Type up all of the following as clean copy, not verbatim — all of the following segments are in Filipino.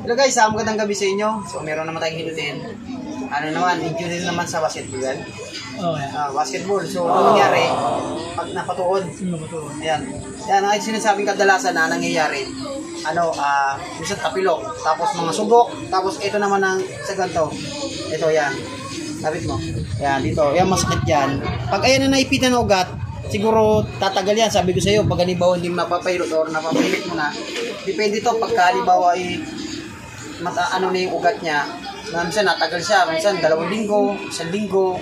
Hello guys, magandang gabi sa inyo. So meron naman tayong hilutin. Ano naman, injury naman sa basketball yan. Basketball. So ano nangyari? Pag napatuon. Ayan. Yan ang sinasabing kadalasan na nangyayari. Minsan tapilok, tapos mga sugok, tapos ito naman ang sa ganito. Ito yan. Lapit mo. Yan dito. Yan masakit yan. Pag ayan na naipitan ng ugat, siguro tatagal yan. Sabi ko sa iyo, pag halimbawa hindi napapahilot or napapahilot mo na, depende to pagka halimbawa na yung ugat niya. Minsan natagal siya, minsan 2 linggo, 1 linggo.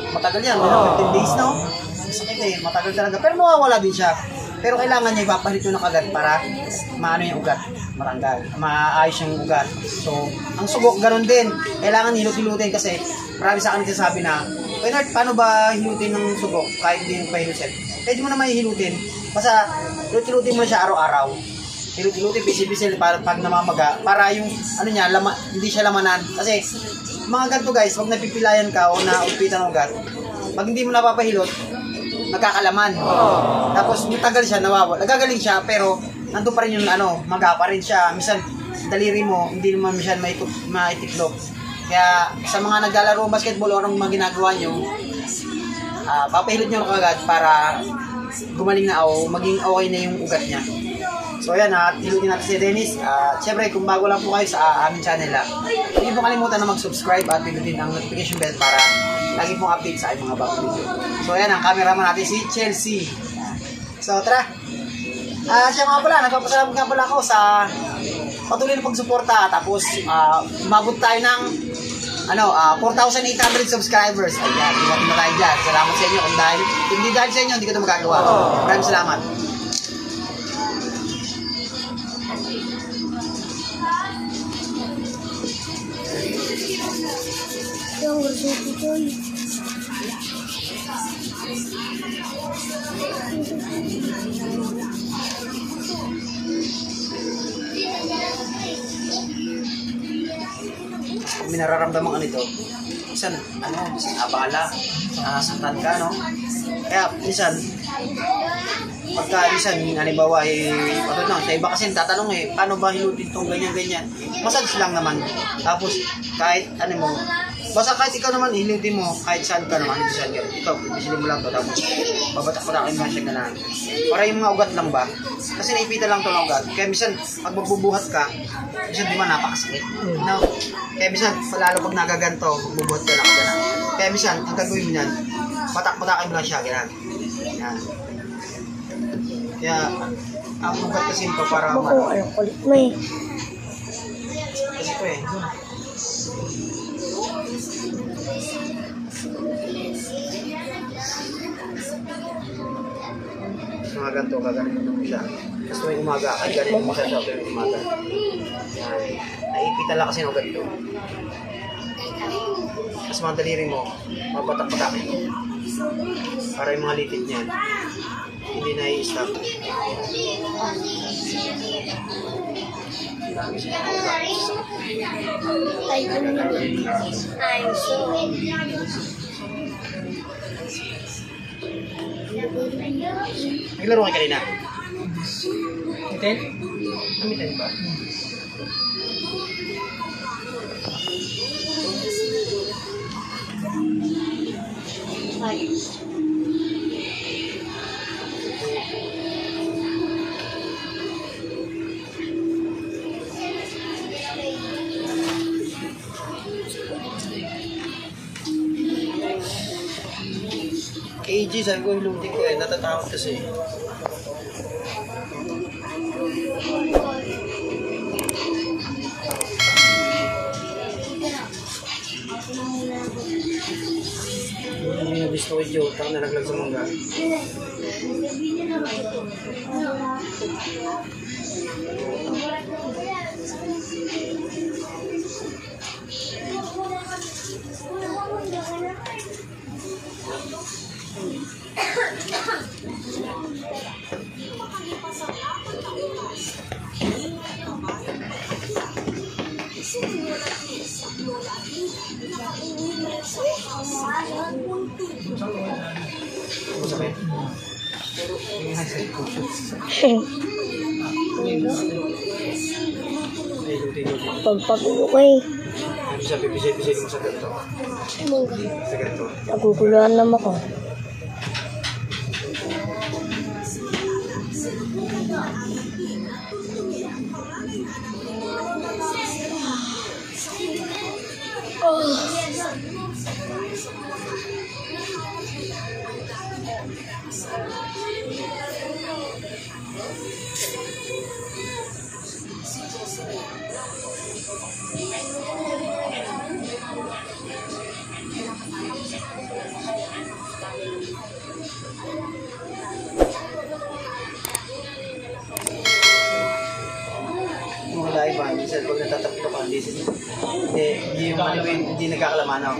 Matagal yan, 15 days no? Sakit eh, matagal talaga. Pero mawawala din siya. Pero kailangan niya ipapalit yun ng agad para maano yung ugat, maranggal, maayos yung ugat. So, ang sugok ganun din. Kailangan hilut-hilutin kasi marami sa akin nagsasabi na, Bernard, paano ba hilutin ng sugok kahit hindi yung pahilutin? Pwede mo naman hilutin. Basta hilut-hilutin mo siya araw-araw. Hilut-hilutin, bisil-bisil para pag namamaga, para yung niya, hindi siya lamanan. Kasi mga ganito guys, pag napipilayan ka o naupitan ng ugat, pag hindi mo napapahilot, nagkakalaman. Tapos matagal siya, nawawala. Nagagaling siya, pero nandun pa rin yung maga pa rin siya. Minsan, daliri mo, hindi naman minsan maitiklop. Kaya sa mga naglalaro basketball o anong mga ginagawa nyo, papahilot nyo agad para gumaling na o maging okay na yung ugat niya. So ayan, hilutin natin si Dennis. Siyempre, kung bago lang po kayo sa aming channel, hindi po kalimutan na mag-subscribe at pinutin ang notification bell para lagi pong update sa aking mga bagong video. So ayan, ang cameraman natin si Chelsea. So tara. Siya nga pala, nagpapasalamat nga pala ako sa patuloy na pagsuporta. Tapos umabot tayo ng 4,800 subscribers. Ayan, dumating na tayo dyan. Salamat sa inyo. Kung hindi dahil sa inyo, hindi ko ito magagawa. Maraming salamat. Yung gusto ko yun. Kung may nararamdaman ka nito, minsan abala, saktan ka, no? Kaya minsan, pagka halimbawa sa iba kasi tatanong paano ba hilutin itong ganyan-ganyan? Massage lang naman. Tapos, kahit basta kahit ikaw naman hilutin mo, kahit saan ka naman, ito, pipisilin mo lang to, tapos babatak-batakin mo siya ganahan. Para yung mga ugat lang ba? Kasi naipita lang to ng ugat. Kaya minsan, pag magbubuhat ka, minsan di ba napakasakit? No? Kaya minsan, lalo pag nagaganto, magbubuhat ka lang ganahan. Kaya minsan, ang gagawin mo yan, batak-batakin mo lang siya ganahan. Yan. Kaya, ang ugat kasi ito para kulit mo eh. Kasi ito mga ganito, kaganin mo siya. Tapos may umaga, ay ganin mo siya sa umaga. Naipita lang kasi ng ugat ito. Tapos mga daliri mo, mapatak-patakin mo. Para yung mga litit niyan, hindi na i-stop. Naglaro kayo kanina? Mitin? Mitin ba? KG, sabi ko hilutin ko natatakot kasi. Hindi na gusto ko yung joke, na naglag sa mangga. Masakit. Pagpapalo ko eh. Bisa mo sa ganito. Sa ganito. Naguguluhan naman ako. Mga live ba, minsan pag natatapit ako ang disease, yung ano ba hindi nagkakalaman ako.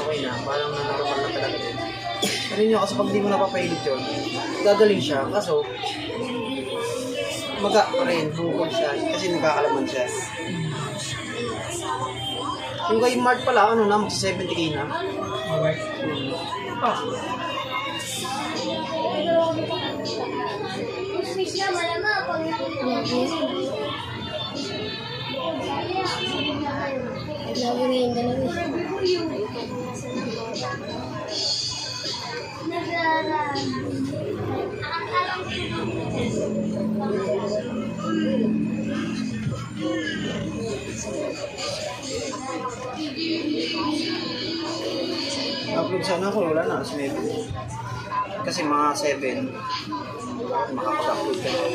Okay na, parang normal na talaga din. Pero yun kasi pag di mo napapahilit yun, gagaling siya, kaso maga pa rin, bukod siya, kasi nagkakalaman siya. Yung kay Mark pala, ano na, magsa 70k na. Okay. Lagi na yung dalawa. Upload sana ako, wala na, kasi mga 7, makapag-upload ka na.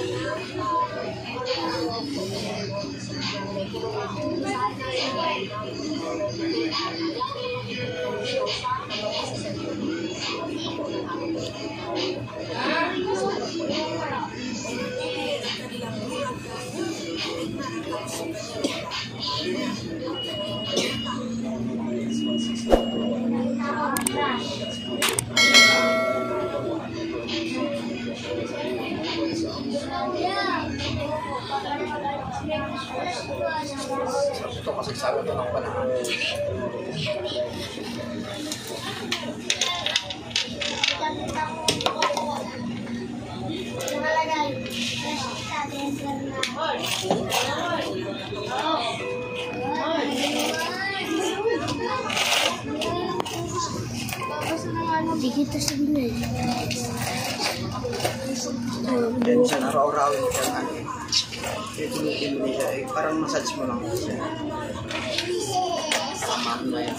Ito kasi sabi ito ng panahon. Dikit sa binay. Then siya naraw-rawin siya ng ano. Titulugin mo siya. Parang massage mo lang siya. Tama na yan.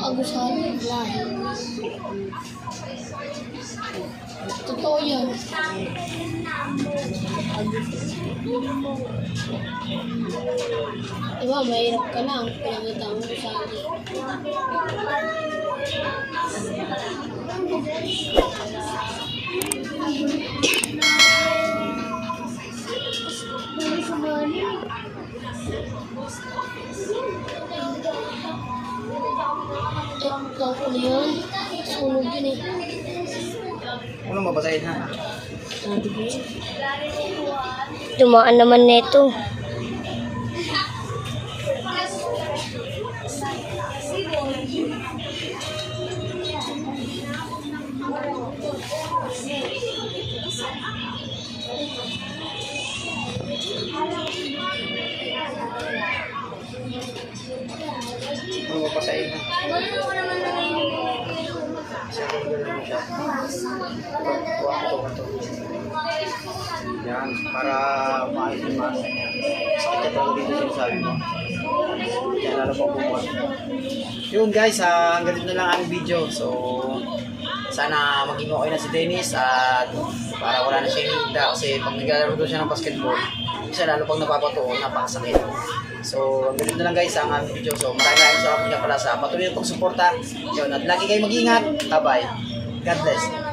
Agusan, lahi. Totoo yan. Diba, mahirap ka lang. Pinakita mo sa akin. Ako na yun. Sunog yun eh. Ano mabasahin ha? Dumaan naman neto. Ano mabasahin ha? Yan, para maayos yung masa niya. Sakit ka talaga dito sinasabi mo. Kaya lalo pa bumuhat. Yun guys, hanggang dito na lang ang video. So, sana maging okay na si Dennis at para wala na siyang hinta kasi pag naglalaro doon siya ng basketball, isa lalo pang napapatuon, napakasakit. So, hanggang dito na lang guys ang aming video. So, maraming salamat nga pala sa patuloy na pagsuporta. Yun, at lagi kayo mag-ingat. Bye-bye. God bless.